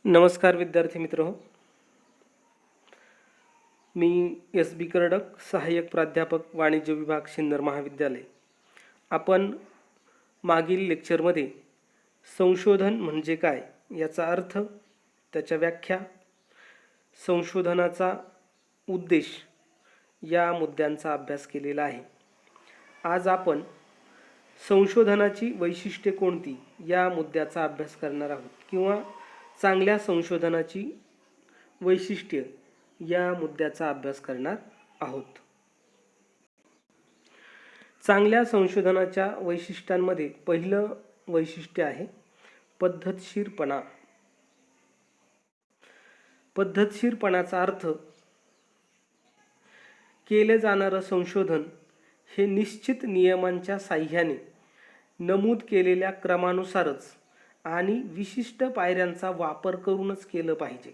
नमस्कार विद्यार्थी मित्र हो. मी S. B. कर्डक, सहाय्यक प्राध्यापक वाणिज्य विभाग सिन्नर महाविद्यालय. आपण मागील लेक्चरमध्ये संशोधन म्हणजे काय याचा अर्थ, त्याच्या व्याख्या, संशोधनाचा उद्देश या मुद्द्यांचा अभ्यास केलेला आहे. आज आपण संशोधनाची वैशिष्ट्ये कोणती या मुद्द्याचा अभ्यास करणार आहोत, किंवा चांगल्या संशोधनाची वैशिष्ट्ये या मुद्द्याचा अभ्यास करणार आहोत. चांगल्या संशोधनाच्या वैशिष्ट्यांमध्ये पहिलं वैशिष्ट्य आहे पद्धतशीरपणा. पद्धतशीरपणाचा अर्थ, केले जाणारं संशोधन हे निश्चित नियमांच्या साह्याने नमूद केलेल्या क्रमानुसारच आणि विशिष्ट पायऱ्यांचा वापर करूनच केलं पाहिजे.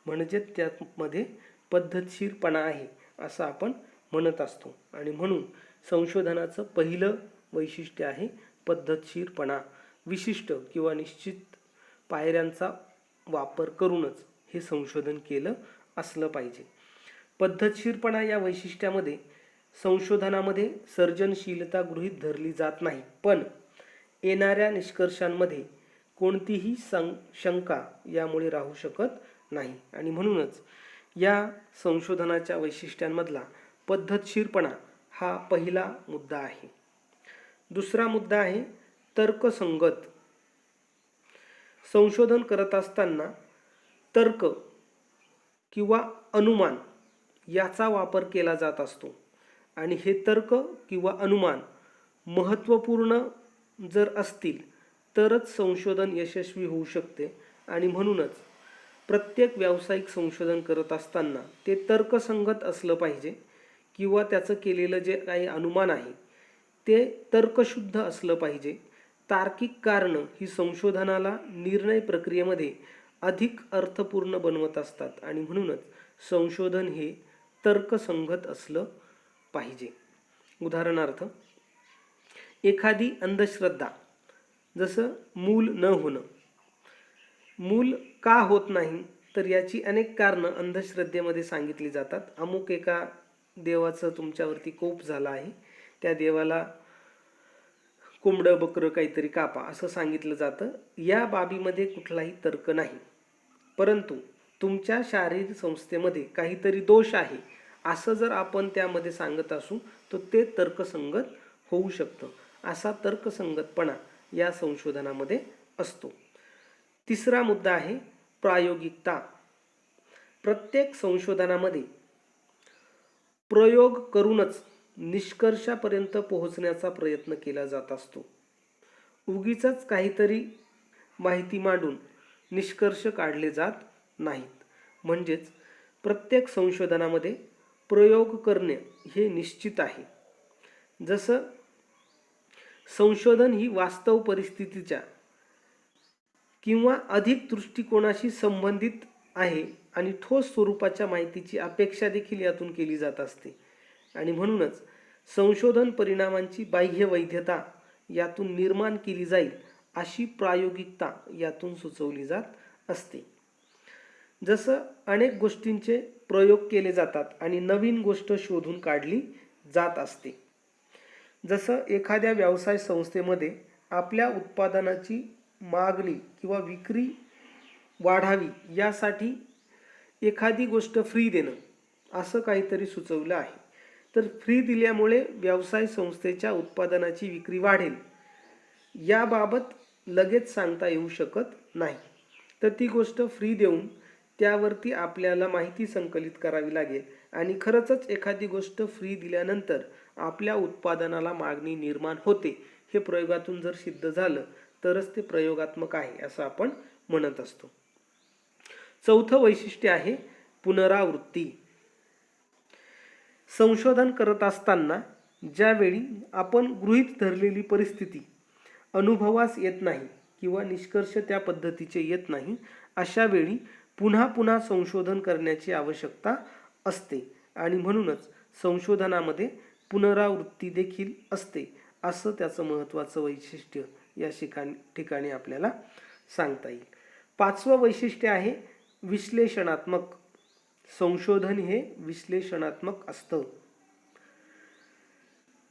म्हणजे त्यामध्ये पद्धतशीरपणा आहे असं आपण म्हणत असतो. आणि म्हणून संशोधनाचं पहिलं वैशिष्ट्य आहे पद्धतशीरपणा. विशिष्ट किंवा निश्चित पायऱ्यांचा वापर करूनच हे संशोधन केलं असलं पाहिजे. पद्धतशीरपणा या वैशिष्ट्यामध्ये संशोधनामध्ये सर्जनशीलता गृहीत धरली जात नाही, पण येणाऱ्या निष्कर्षांमध्ये कोणतीही शंका यामुळे राहू शकत नाही. आणि म्हणूनच या संशोधनाच्या वैशिष्ट्यांमधला पद्धतशीरपणा हा पहिला मुद्दा आहे. दुसरा मुद्दा आहे तर्कसंगत. संशोधन करत असताना तर्क किंवा अनुमान याचा वापर केला जात असतो. आणि हे तर्क किंवा अनुमान महत्त्वपूर्ण जर असतील तरच संशोधन यशस्वी होऊ शकते. आणि म्हणूनच प्रत्येक व्यावसायिक संशोधन करत असताना ते तर्कसंगत असलं पाहिजे, किंवा त्याचं केलेलं जे काही अनुमान आहे ते तर्कशुद्ध असलं पाहिजे. तार्किक कारणं ही संशोधनाला निर्णय प्रक्रियेमध्ये अधिक अर्थपूर्ण बनवत असतात. आणि म्हणूनच संशोधन हे तर्कसंगत असलं पाहिजे. उदाहरणार्थ, एखादी अंधश्रद्धा, जसं मूल न होणं. मूल का होत नाही तर याची अनेक कारणं अंधश्रद्धेमध्ये सांगितली जातात. अमुक एका देवाचं तुमच्यावरती कोप झाला आहे, त्या देवाला कोंबडं बकरं काहीतरी कापा असं सांगितलं जातं. या बाबीमध्ये कुठलाही तर्क नाही. परंतु तुमच्या शारीरिक संस्थेमध्ये काहीतरी दोष आहे असं जर आपण त्यामध्ये सांगत असू तर ते तर्कसंगत होऊ शकतं. असा तर्कसंगतपणा या संशोधनामध्ये असतो. तिसरा मुद्दा आहे प्रायोगिकता. प्रत्येक संशोधनामध्ये प्रयोग करूनच निष्कर्षापर्यंत पोहोचण्याचा प्रयत्न केला जात असतो. उगीचच काहीतरी माहिती मांडून निष्कर्ष काढले जात नाहीत. म्हणजेच प्रत्येक संशोधनामध्ये प्रयोग करणे हे निश्चित आहे. जसं संशोधन ही वास्तव परिस्थितीच्या किंवा अधिक दृष्टिकोनाशी संबंधित आहे आणि ठोस स्वरूपाच्या माहितीची अपेक्षा देखील यातून केली जात असते. आणि म्हणूनच संशोधन परिणामांची बाह्य वैधता यातून निर्माण केली जाईल अशी प्रायोगिकता यातून सुचवली जात असते. जसं अनेक गोष्टींचे प्रयोग केले जातात आणि नवीन गोष्ट शोधून काढली जात असते. जसं एखाद्या व्यवसाय संस्थेमध्ये आपल्या उत्पादनाची मागणी किंवा विक्री वाढावी यासाठी एखादी गोष्ट फ्री देणं असं काहीतरी सुचवलं आहे. तर फ्री दिल्यामुळे व्यवसाय संस्थेच्या उत्पादनाची विक्री वाढेल याबाबत लगेच सांगता येऊ शकत नाही. तर ती गोष्ट फ्री देऊन त्यावरती आपल्याला माहिती संकलित करावी लागेल. आणि खरंच एखादी गोष्ट फ्री दिल्यानंतर आपल्या उत्पादनाला मागणी निर्माण होते हे प्रयोगातून जर सिद्ध झालं तरच ते प्रयोगात्मक आहे असं आपण म्हणत असतो. चौथं वैशिष्ट्य आहे पुनरावृत्ती. संशोधन करत असताना ज्यावेळी आपण गृहीत धरलेली परिस्थिती अनुभवास येत नाही किंवा निष्कर्ष त्या पद्धतीचे येत नाही, अशा वेळी पुन्हा पुन्हा संशोधन करण्याची आवश्यकता असते. आणि म्हणूनच संशोधनामध्ये पुनरावृत्ती देखील असते असं त्याचं महत्त्वाचं वैशिष्ट्य या ठिकाणी आपल्याला सांगता येईल. पाचवं वैशिष्ट्य आहे विश्लेषणात्मक. संशोधन हे विश्लेषणात्मक असतं.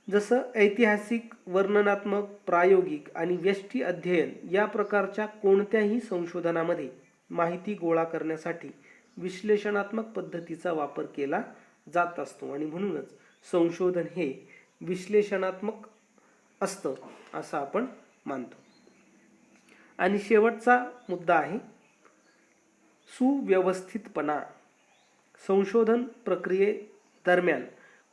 जसं ऐतिहासिक, वर्णनात्मक, प्रायोगिक आणि व्यष्टी अध्ययन या प्रकारच्या कोणत्याही संशोधनामध्ये माहिती गोळा करण्यासाठी विश्लेषणात्मक पद्धतीचा वापर केला जात असतो आणि म्हणूनच संशोधन हे विश्लेषणात्मक असतं असं आपण मानतो. आणि शेवटचा मुद्दा आहे सुव्यवस्थितपणा. संशोधन प्रक्रियेदरम्यान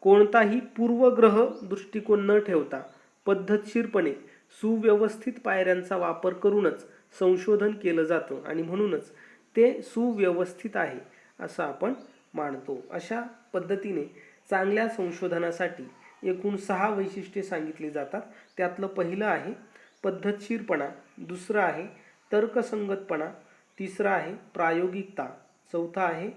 कोणताही पूर्वग्रह दृष्टिकोन न ठेवता पद्धतशीरपणे सुव्यवस्थित पायऱ्यांचा वापर करूनच संशोधन केलं जातं आणि म्हणूनच ते सुव्यवस्थित आहे असं आपण मानतो. अशा पद्धतीने चांगल्या संशोधनासाठी एकूण 6 वैशिष्ट्ये सांगितली जातात. त्यातलं पहिलं आहे पद्धतशीरपणा, दुसरं आहे तर्कसंगतपणा, तिसरं आहे प्रायोगिकता, चौथा आहे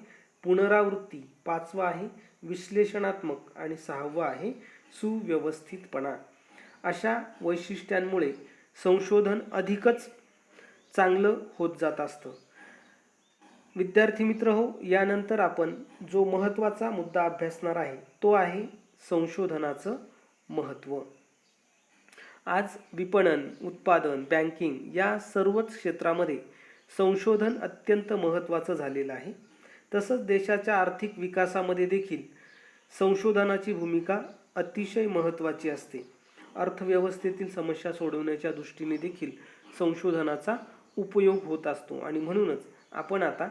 पुनरावृत्ती, पाचवा आहे विश्लेषणात्मक आणि सहावं आहे सुव्यवस्थितपणा. अशा वैशिष्ट्यांमुळे संशोधन अधिकच चांगलं होत जात असतं. विद्यार्थी मित्र हो, यानंतर आपण जो महत्त्वाचा मुद्दा अभ्यासणार आहे तो आहे संशोधनाचं महत्त्व. आज विपणन, उत्पादन, बँकिंग या सर्वच क्षेत्रामध्ये संशोधन अत्यंत महत्त्वाचं झालेलं आहे. तसंच देशाच्या आर्थिक विकासामध्ये देखील संशोधनाची भूमिका अतिशय महत्त्वाची असते. अर्थव्यवस्थेतील समस्या सोडवण्याच्या दृष्टीने देखील संशोधनाचा उपयोग होत असतो आणि म्हणूनच आपण आता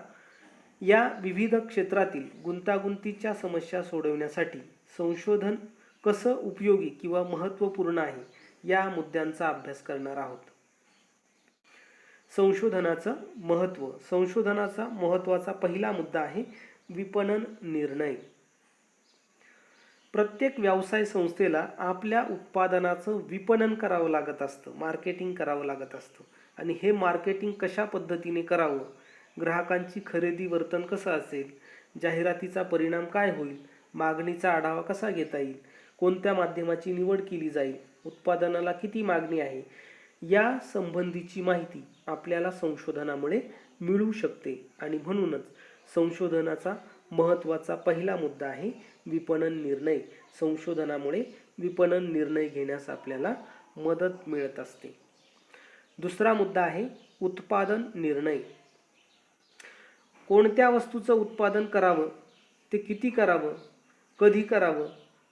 या विविध क्षेत्रातील गुंतागुंतीच्या समस्या सोडवण्यासाठी संशोधन कसं उपयोगी किंवा महत्त्वपूर्ण आहे या मुद्द्यांचा अभ्यास करणार आहोत. संशोधनाचं महत्त्व. संशोधनाचा महत्त्वाचा पहिला मुद्दा आहे विपणन निर्णय. प्रत्येक व्यवसाय संस्थेला आपल्या उत्पादनाचं विपणन करावं लागत असतं, मार्केटिंग करावं लागत असतं आणि हे मार्केटिंग कशा पद्धतीने करावं, ग्राहकांची खरेदी वर्तन कसं असेल, जाहिरातीचा परिणाम काय होईल, मागणीचा आढावा कसा घेता येईल, कोणत्या माध्यमाची निवड केली जाईल, उत्पादनाला किती मागणी आहे, या संबंधीची माहिती आपल्याला संशोधनामुळे मिळू शकते आणि म्हणूनच संशोधनाचा महत्त्वाचा पहिला मुद्दा आहे विपणन निर्णय. संशोधनामुळे विपणन निर्णय घेण्यास आपल्याला मदत मिळत असते. दुसरा मुद्दा आहे उत्पादन निर्णय. कोणत्या वस्तूचं उत्पादन करावं, ते किती करावं, कधी करावं,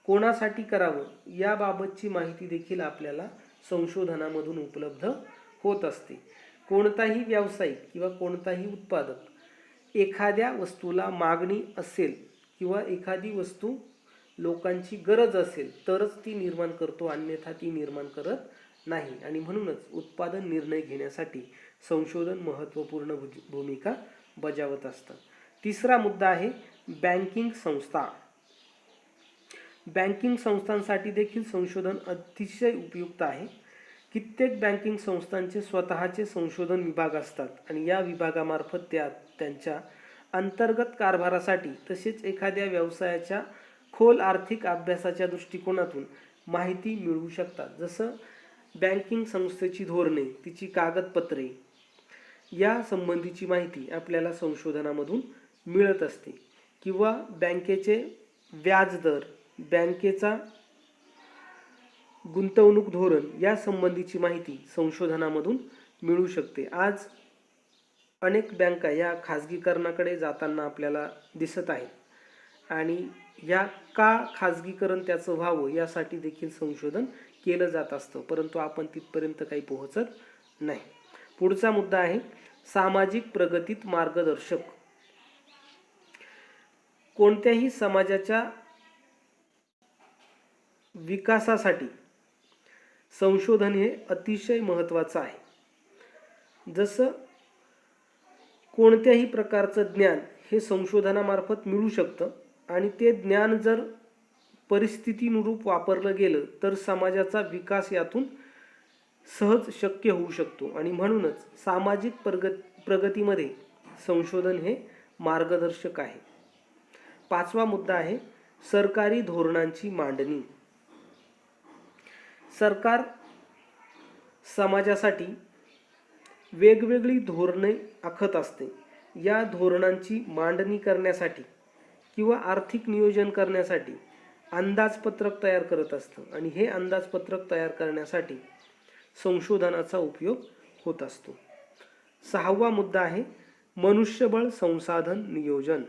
कोणासाठी करावं याबाबतची माहिती देखील आपल्याला संशोधनामधून उपलब्ध होत असते. कोणताही व्यावसायिक किंवा कोणताही उत्पादक एखाद्या वस्तूला मागणी असेल किंवा एखादी वस्तू लोकांची गरज असेल तरच ती निर्माण करतो, अन्यथा ती निर्माण करत नाही आणि म्हणूनच उत्पादन निर्णय घेण्यासाठी संशोधन महत्त्वपूर्ण भूमिका बजावत असतं. तिसरा मुद्दा आहे बँकिंग संस्था. बँकिंग संस्थांसाठी देखील संशोधन अतिशय उपयुक्त आहे. कित्येक बँकिंग संस्थांचे स्वतःचे संशोधन विभाग असतात आणि या विभागामार्फत त्यांच्या अंतर्गत कारभारासाठी तसेच एखाद्या व्यवसायाच्या खोल आर्थिक अभ्यासाच्या दृष्टिकोनातून माहिती मिळवू शकतात. जसं बँकिंग संस्थेची धोरणे, तिची कागदपत्रे या संबंधीची माहिती आपल्याला संशोधनामधून मिळत असते किंवा बँकेचे व्याजदर, बँकेचा गुंतवणूक धोरण या संबंधीची माहिती संशोधनामधून मिळू शकते. आज अनेक बँका या खाजगीकरणाकडे जाताना आपल्याला दिसत आहेत आणि या का खाजगीकरण त्याचं व्हावं यासाठी देखील संशोधन केलं जात असतं, परंतु आपण तिथपर्यंत काही पोहोचत नाही. पुढचा मुद्दा आहे सामाजिक प्रगतीत मार्गदर्शक. कोणत्याही समाजाच्या विकासासाठी संशोधन हे अतिशय महत्त्वाचं आहे. जसं कोणत्याही प्रकारचं ज्ञान हे संशोधनामार्फत मिळू शकतं आणि ते ज्ञान जर परिस्थितीनुरूप वापरलं गेलं तर समाजाचा विकास यातून सहज शक्य होऊ शकतो आणि म्हणूनच सामाजिक प्रगतीमध्ये संशोधन हे मार्गदर्शक आहे. पाचवा मुद्दा आहे सरकारी धोरणांची मांडणी. सरकार समाजासाठी वेगवेगळी धोरणे आखत असते. या धोरणांची मांडणी करण्यासाठी किंवा आर्थिक नियोजन करण्यासाठी अंदाजपत्रक तयार करत असतं आणि हे अंदाजपत्रक तयार करण्यासाठी संशोधनाचा उपयोग होत असतो. 6वा मुद्दा आहे मनुष्यबळ संसाधन नियोजन.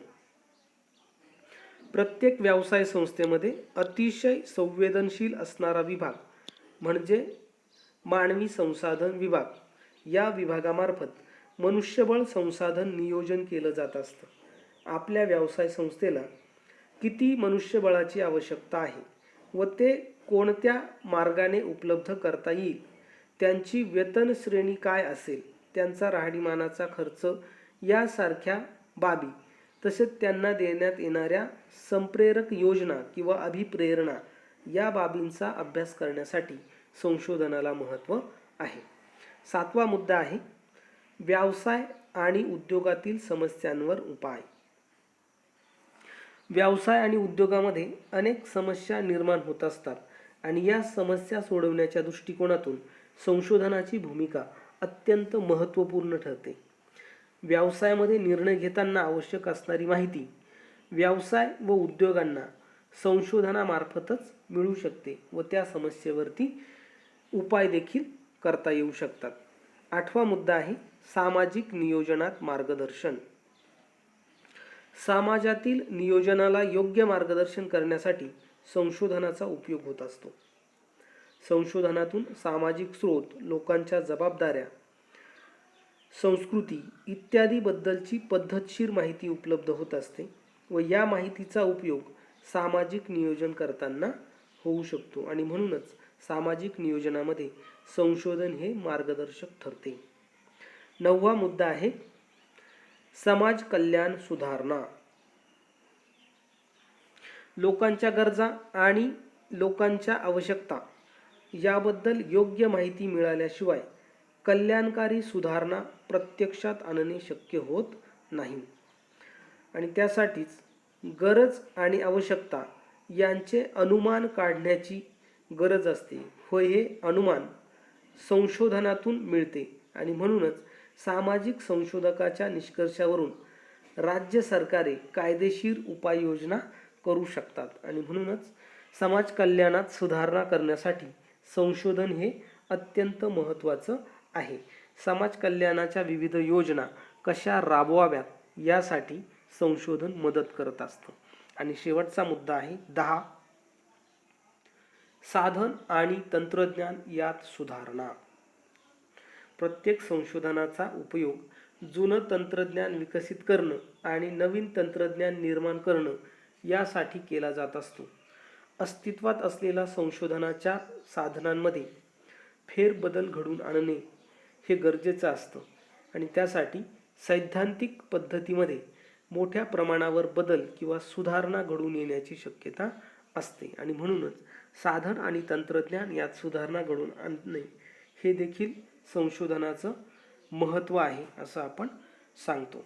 प्रत्येक व्यवसाय संस्थेमध्ये अतिशय संवेदनशील असणारा विभाग म्हणजे मानवी संसाधन विभाग. या विभागामार्फत मनुष्यबळ संसाधन नियोजन केलं जात असतं. आपल्या व्यवसाय संस्थेला किती मनुष्यबळाची आवश्यकता आहे व ते कोणत्या मार्गाने उपलब्ध करता येईल, त्यांची वेतन श्रेणी काय असेल, त्यांचा राहणीमानाचा खर्च यासारख्या बाबी, तसेच त्यांना देण्यात येणाऱ्या संप्रेरक योजना किंवा अभिप्रेरणा या बाबींचा अभ्यास करण्यासाठी संशोधनाला महत्त्व आहे. 7वा मुद्दा आहे व्यवसाय आणि उद्योगातील समस्यांवर उपाय. व्यवसाय आणि उद्योगामध्ये अनेक समस्या निर्माण होत असतात आणि या समस्या सोडवण्याच्या दृष्टिकोनातून संशोधनाची भूमिका अत्यंत महत्त्वपूर्ण ठरते. व्यवसायामध्ये निर्णय घेताना आवश्यक असणारी माहिती व्यवसाय व उद्योगांना संशोधनामार्फतच मिळू शकते व त्या समस्येवरती उपाय देखील करता येऊ शकतात. 8वा मुद्दा आहे सामाजिक नियोजनात मार्गदर्शन. समाजातील नियोजनाला योग्य मार्गदर्शन करण्यासाठी संशोधनाचा उपयोग होत असतो. संशोधनातून सामाजिक स्रोत, लोकांच्या जबाबदाऱ्या, संस्कृती इत्यादी बद्दलची पद्धतशीर माहिती उपलब्ध होत असते व या माहितीचा उपयोग सामाजिक नियोजन करताना होऊ शकतो आणि म्हणूनच सामाजिक नियोजनामध्ये संशोधन हे मार्गदर्शक ठरते. 9वा मुद्दा आहे समाज कल्याण सुधारणा. लोकांच्या गरजा आणि लोकांच्या आवश्यकता याबद्दल योग्य माहिती मिळाल्याशिवाय कल्याणकारी सुधारणा प्रत्यक्षात आणणे शक्य होत नाही आणि त्यासाठीच गरज आणि आवश्यकता यांचे अनुमान काढण्याची गरज असते. होय, हे अनुमान संशोधनातून मिळते आणि म्हणूनच सामाजिक संशोधकाच्या निष्कर्षावरून राज्य सरकारे कायदेशीर उपाययोजना करू शकतात आणि म्हणूनच समाज कल्याणात सुधारणा करण्यासाठी संशोधन हे अत्यंत महत्त्वाचं आहे. समाज कल्याणाच्या विविध योजना कशा राबवाव्यात यासाठी संशोधन मदत करत असतं. आणि शेवटचा मुद्दा आहे 10 साधन आणि तंत्रज्ञान यात सुधारणा. प्रत्येक संशोधनाचा उपयोग जुनं तंत्रज्ञान विकसित करणं आणि नवीन तंत्रज्ञान निर्माण करणं यासाठी केला जात असतो. अस्तित्वात असलेल्या संशोधनाच्या साधनांमध्ये फेरबदल घडवून आणणे हे गरजेचं असतं आणि त्यासाठी सैद्धांतिक पद्धतीमध्ये मोठ्या प्रमाणावर बदल किंवा सुधारणा घडून येण्याची शक्यता असते आणि म्हणूनच साधन आणि तंत्रज्ञान यात सुधारणा घडवून आणणे हे देखील संशोधनाचं महत्त्व आहे असं आपण सांगतो.